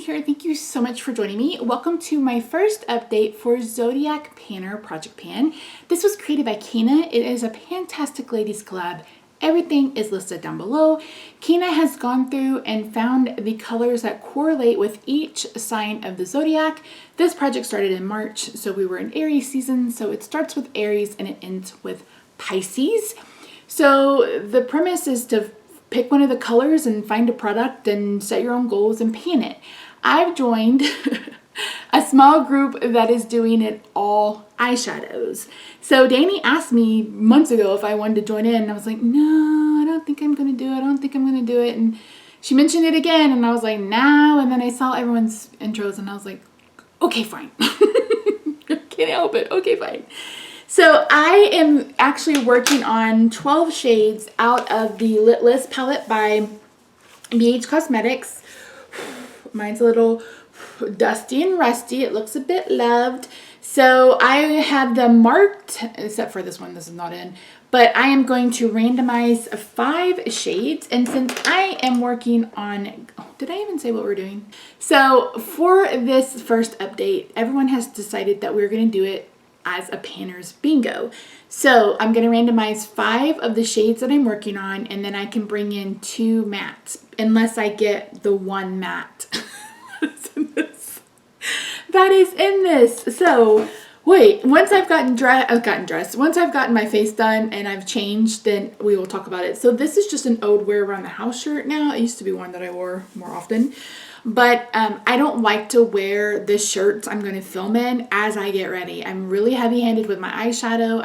here. Thank you so much for joining me. Welcome to my first update for Zodiac Panner Project Pan. This was created by Caena. It is a Pantastic Ladies Collab. Everything is listed down below. Caena has gone through and found the colors that correlate with each sign of the zodiac. This project started in March, so we were in Aries season. So it starts with Aries and it ends with Pisces. So the premise is to pick one of the colors and find a product and set your own goals and pan it. I've joined a small group that is doing it all eyeshadows. So Dannie asked me months ago if I wanted to join in, and I was like, no, I don't think I'm going to do it. I don't think I'm going to do it. And she mentioned it again, and I was like, no. And then I saw everyone's intros, and I was like, okay, fine. Can't help it. Okay, fine. So I am actually working on 12 shades out of the Litless palette by BH Cosmetics. Mine's a little dusty and rusty. It looks a bit loved. So I have them marked, except for this one, this is not in. But I am going to randomize 5 shades. And since I am working on, did I even say what we're doing? So for this first update, everyone has decided that we're going to do it as a Panner's bingo. So I'm going to randomize 5 of the shades that I'm working on, and then I can bring in 2 mattes, unless I get the one matte that is in this. So wait, once I've gotten dressed, once I've gotten my face done and I've changed, then we will talk about it. So this is just an Ode Wear Around the House shirt now. It used to be one that I wore more often. But I don't like to wear the shirts I'm going to film in as I get ready. I'm really heavy-handed with my eyeshadow.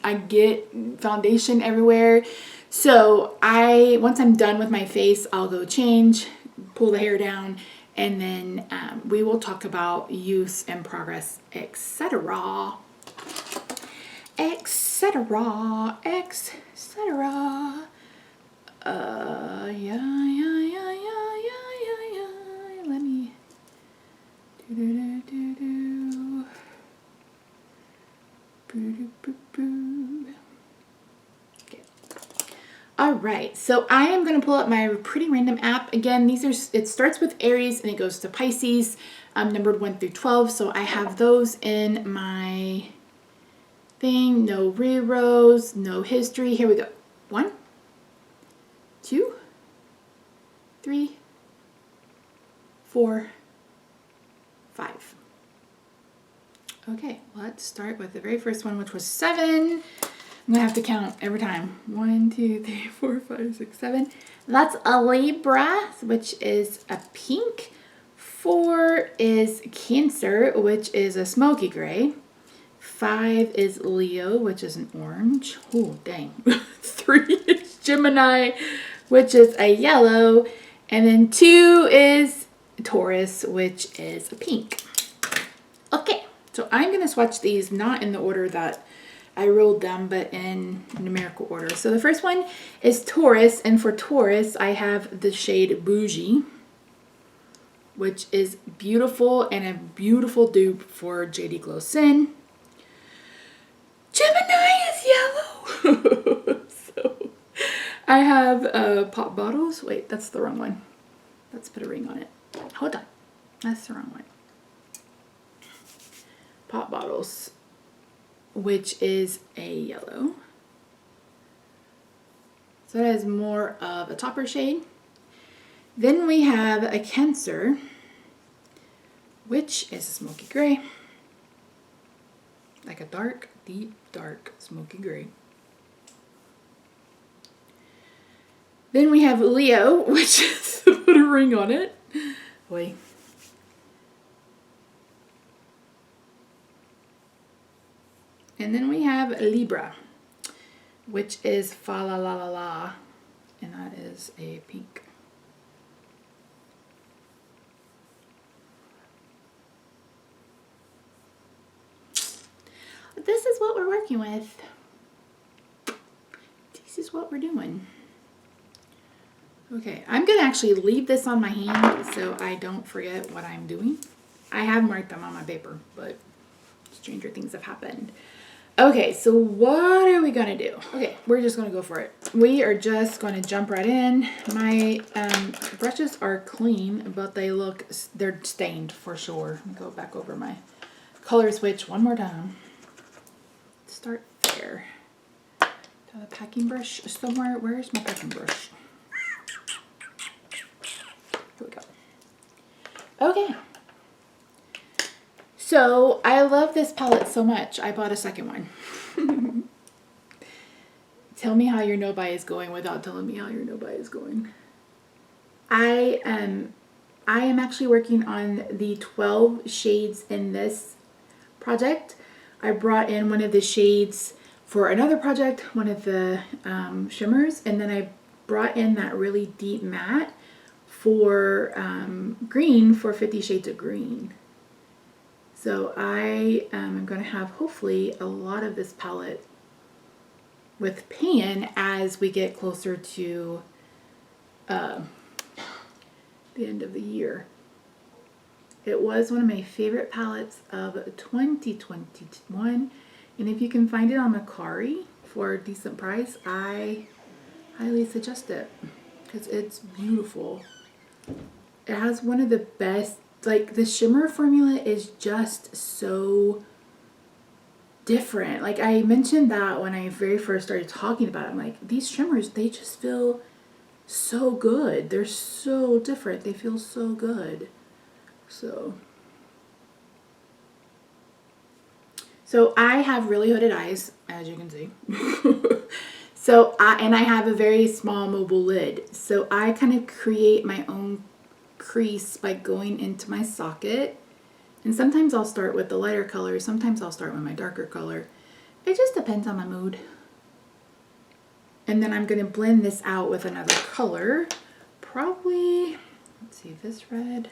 I get foundation everywhere. So once I'm done with my face, I'll go change, pull the hair down, and then we will talk about use and progress, etc. etc. etc. Let me Okay. All right, so I am going to pull up my Pretty Random app. Again, it starts with Aries and it goes to Pisces, numbered 1 through 12. So I have those in my thing. No rerows, no history. Here we go. 1, 2, 3, 4, 5. Okay, let's start with the very first one, which was 7. I'm gonna have to count every time. 1, 2, 3, 4, 5, 6, 7. That's a Libra, which is a pink. 4 is Cancer, which is a smoky gray. 5 is Leo, which is an orange. Oh, dang. 3 is Gemini, which is a yellow. And then 2 is Taurus, which is a pink. Okay, so I'm going to swatch these not in the order that I rolled them, but in numerical order. So the first one is Taurus, and for Taurus, I have the shade Bougie, which is beautiful and a beautiful dupe for JD Glow Sin. Gemini is yellow. So I have pop bottles. Wait, that's the wrong one. Let's put a ring on it. Hold on. That's the wrong one. Pop bottles, which is a yellow. So that is more of a topper shade. Then we have a Cancer, which is a smoky gray. Like a dark, deep, dark smoky gray. Then we have Leo, which is put a ring on it. Wait. And then we have Libra, which is Fa La La La La, and that is a pink. This is what we're working with. This is what we're doing. Okay, I'm going to actually leave this on my hand so I don't forget what I'm doing. I have marked them on my paper, but stranger things have happened. Okay, so what are we gonna do? Okay, we're just gonna go for it. We are just gonna jump right in. My brushes are clean, but they're stained for sure. Let me go back over my color switch one more time. Start there. Do I have a packing brush somewhere? Where's my packing brush? Here we go. Okay. So I love this palette so much, I bought a second one. Tell me how your no-buy is going without telling me how your no-buy is going. I am actually working on the 12 shades in this project. I brought in one of the shades for another project, one of the shimmers, and then I brought in that really deep matte for green for 50 Shades of Green. So I am going to have hopefully a lot of this palette with pan as we get closer to the end of the year. It was one of my favorite palettes of 2021, and if you can find it on Mercari for a decent price, I highly suggest it because it's beautiful. It has one of the best, like the shimmer formula is just so different. Like I mentioned that when I very first started talking about it, I'm like, these shimmers, they just feel so good. They're so different. They feel so good. So I have really hooded eyes, as you can see. And I have a very small mobile lid. So I kind of create my own crease by going into my socket. And sometimes I'll start with the lighter color. Sometimes I'll start with my darker color. It just depends on my mood. And then I'm going to blend this out with another color. Probably, let's see, this red.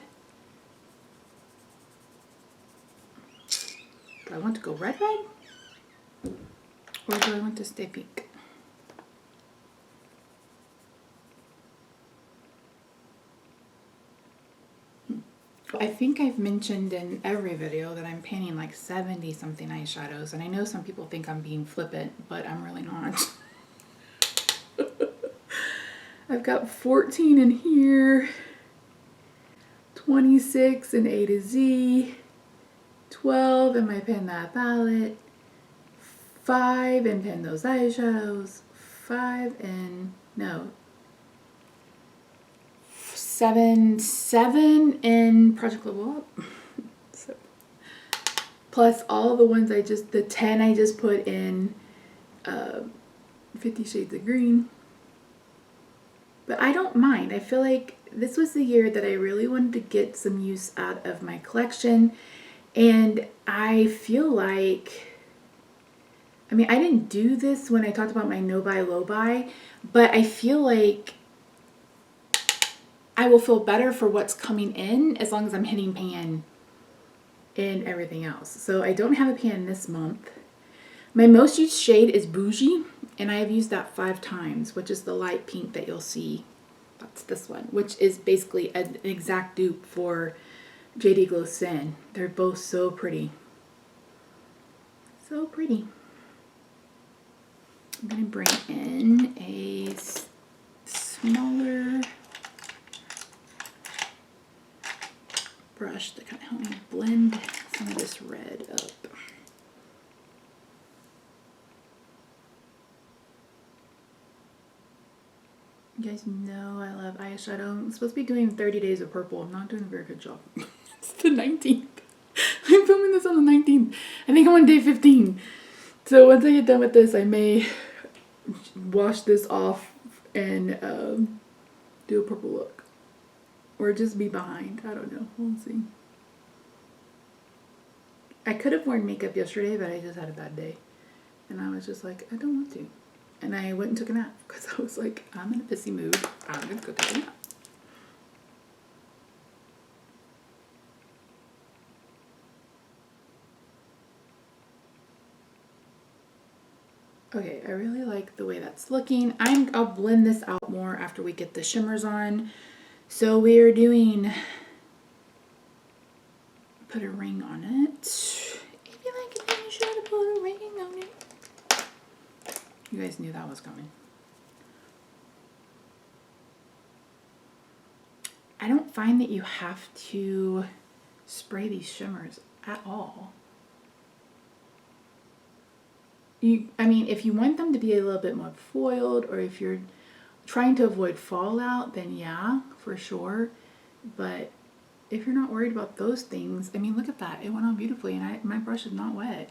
Do I want to go red? Or do I want to stay pink? I think I've mentioned in every video that I'm painting like 70 something eyeshadows, and I know some people think I'm being flippant, but I'm really not. I've got 14 in here, 26 in A to Z, 12 in my Pen That palette, 5 in Pen Those Eyeshadows, 7 in Project Level Up. So, plus all the ones the 10 I just put in 50 Shades of Green. But I don't mind. I feel like this was the year that I really wanted to get some use out of my collection. And I feel like, I mean, I didn't do this when I talked about my no buy, low buy, but I feel like I will feel better for what's coming in as long as I'm hitting pan in everything else. So I don't have a pan this month. My most used shade is Bougie, and I have used that 5 times, which is the light pink that you'll see. That's this one, which is basically an exact dupe for JD Glow Sin. They're both so pretty. So pretty. I'm going to bring in a smaller brush to kind of help me blend some of this red up. You guys know I love eyeshadow. I'm supposed to be doing 30 days of purple. I'm not doing a very good job. It's the 19th. I'm filming this on the 19th. I think I'm on day 15. So once I get done with this, I may wash this off and do a purple look. Or just be behind. I don't know. We'll see. I could have worn makeup yesterday, but I just had a bad day. And I was just like, I don't want to. And I went and took a nap because I was like, I'm in a pissy mood. I'm going to go take a nap. Okay, I really like the way that's looking. I'll blend this out more after we get the shimmers on. So we are doing, put a ring on it. If you like it, then you should put a ring working on it. You guys knew that was coming. I don't find that you have to spray these shimmers at all. I mean, if you want them to be a little bit more foiled, or if you're trying to avoid fallout, then yeah, for sure. But if you're not worried about those things, I mean, look at that. It went on beautifully, and my brush is not wet.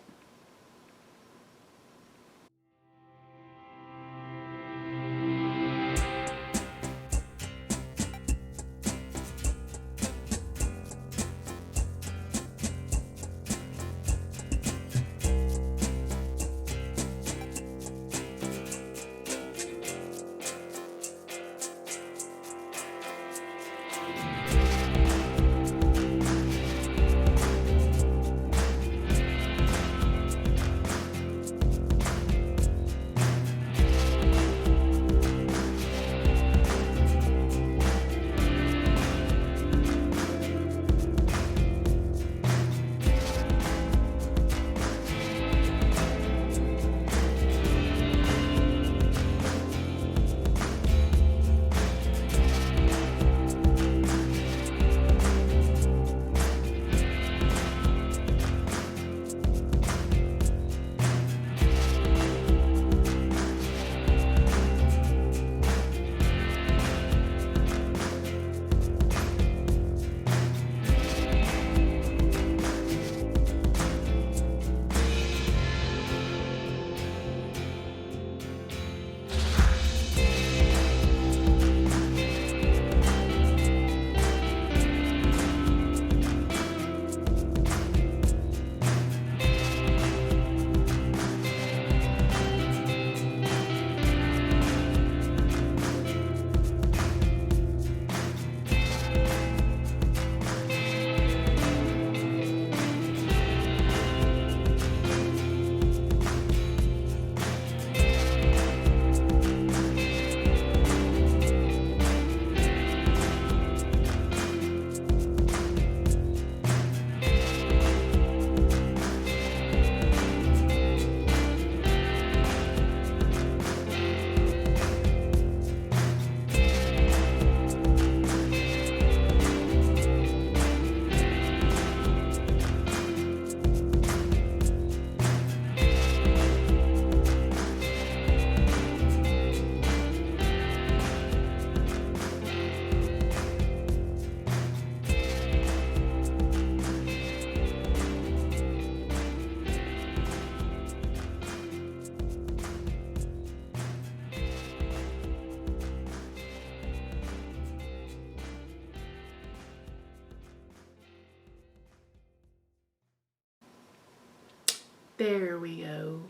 There we go.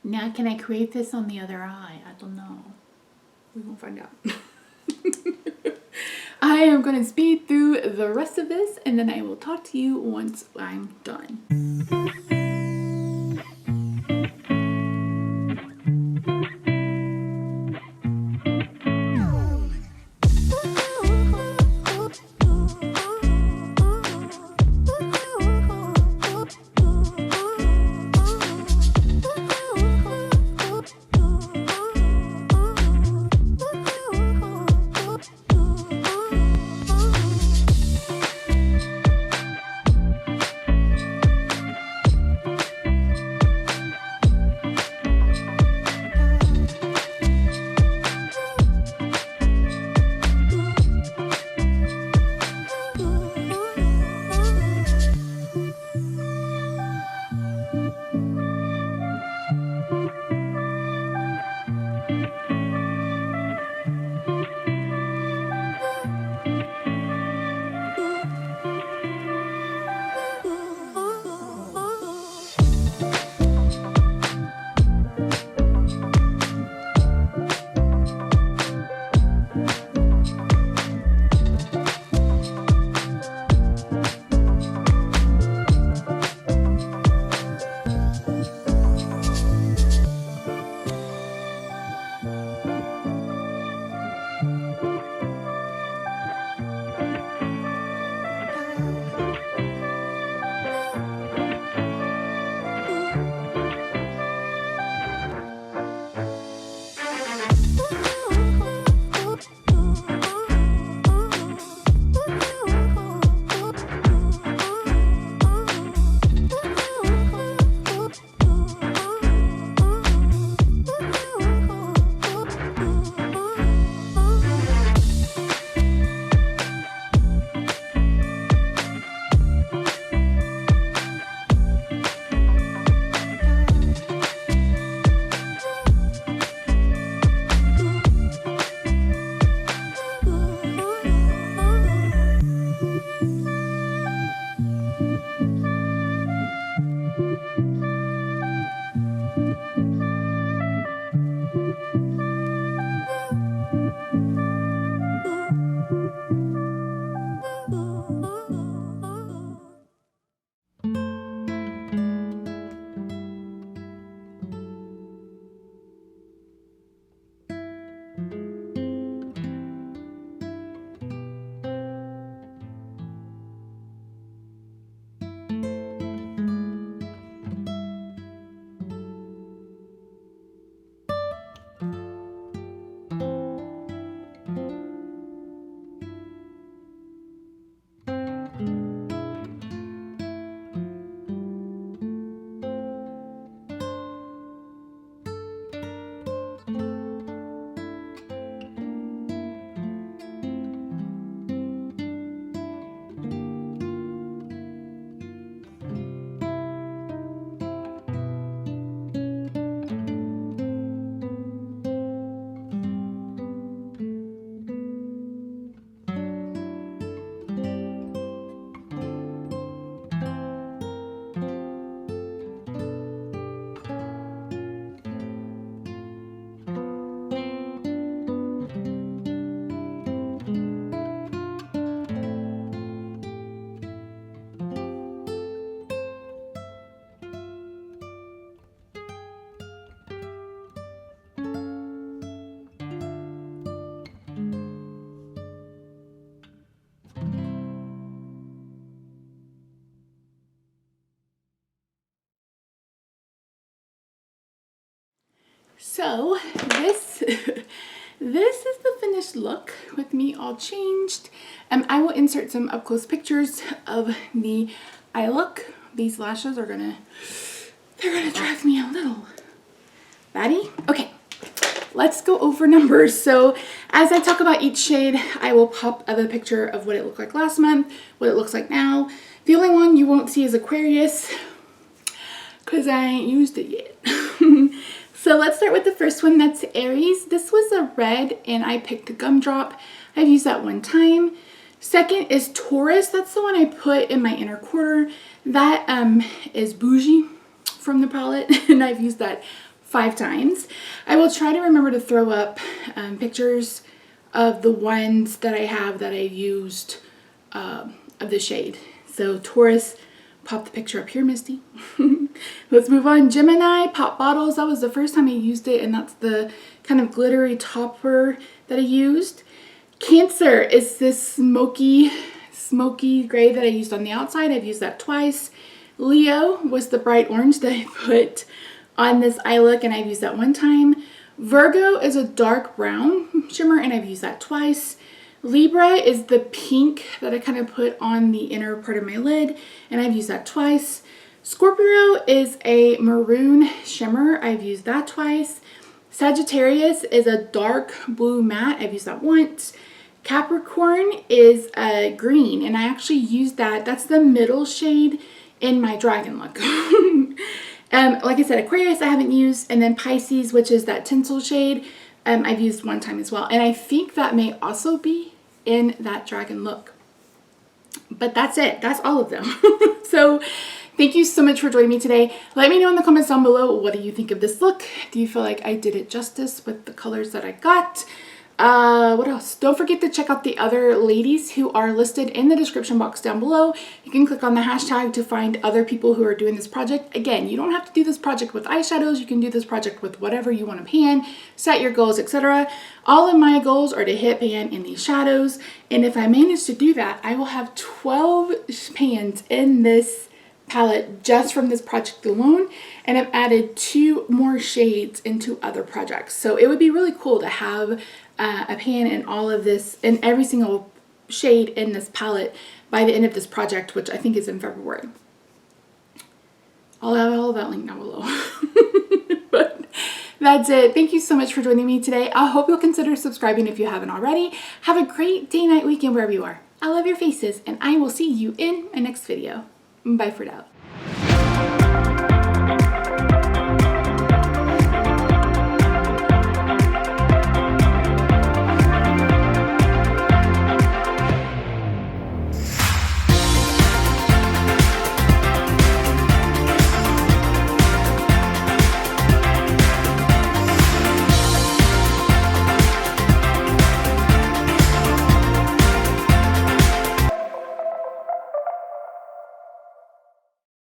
Now can I create this on the other eye? I don't know. We won't find out. I am going to speed through the rest of this, and then I will talk to you once I'm done. So this, this is the finished look with me all changed. I will insert some up close pictures of the eye look. These lashes are they're gonna drive me a little batty. Okay, let's go over numbers. So as I talk about each shade, I will pop up a picture of what it looked like last month, what it looks like now. The only one you won't see is Aquarius because I ain't used it yet. So let's start with the first one. That's Aries. This was a red and I picked a gumdrop. I've used that one time. Second is Taurus. That's the one I put in my inner quarter. That is Bougie from the palette and I've used that 5 times. I will try to remember to throw up pictures of the ones that I have that I used of the shade. So Taurus, pop the picture up here, Misty. Let's move on. Gemini, Pop Bottles. That was the first time I used it, and that's the kind of glittery topper that I used. Cancer is this smoky gray that I used on the outside. I've used that twice. Leo was the bright orange that I put on this eye look, and I've used that one time. Virgo is a dark brown shimmer, and I've used that twice. Libra is the pink that I kind of put on the inner part of my lid, and I've used that twice. Scorpio is a maroon shimmer. I've used that twice. Sagittarius is a dark blue matte. I've used that once. Capricorn is a green, and I actually used that. That's the middle shade in my dragon look. Like I said, Aquarius I haven't used, and then Pisces, which is that tinsel shade, I've used one time as well. And I think that may also be in that dragon look. But that's it. That's all of them. So thank you so much for joining me today. Let me know in the comments down below, what do you think of this look? Do you feel like I did it justice with the colors that I got? What else? Don't forget to check out the other ladies who are listed in the description box down below. You can click on the hashtag to find other people who are doing this project. Again, you don't have to do this project with eyeshadows. You can do this project with whatever you want to pan, set your goals, etc. All of my goals are to hit pan in these shadows. And if I manage to do that, I will have 12 pans in this palette just from this project alone, and I've added 2 more shades into other projects. So it would be really cool to have a pan in all of this, in every single shade in this palette by the end of this project, which I think is in February. I'll have all of that linked down below. But that's it. Thank you so much for joining me today. I hope you'll consider subscribing if you haven't already. Have a great day, night, weekend, wherever you are. I love your faces, and I will see you in my next video. Bye for now.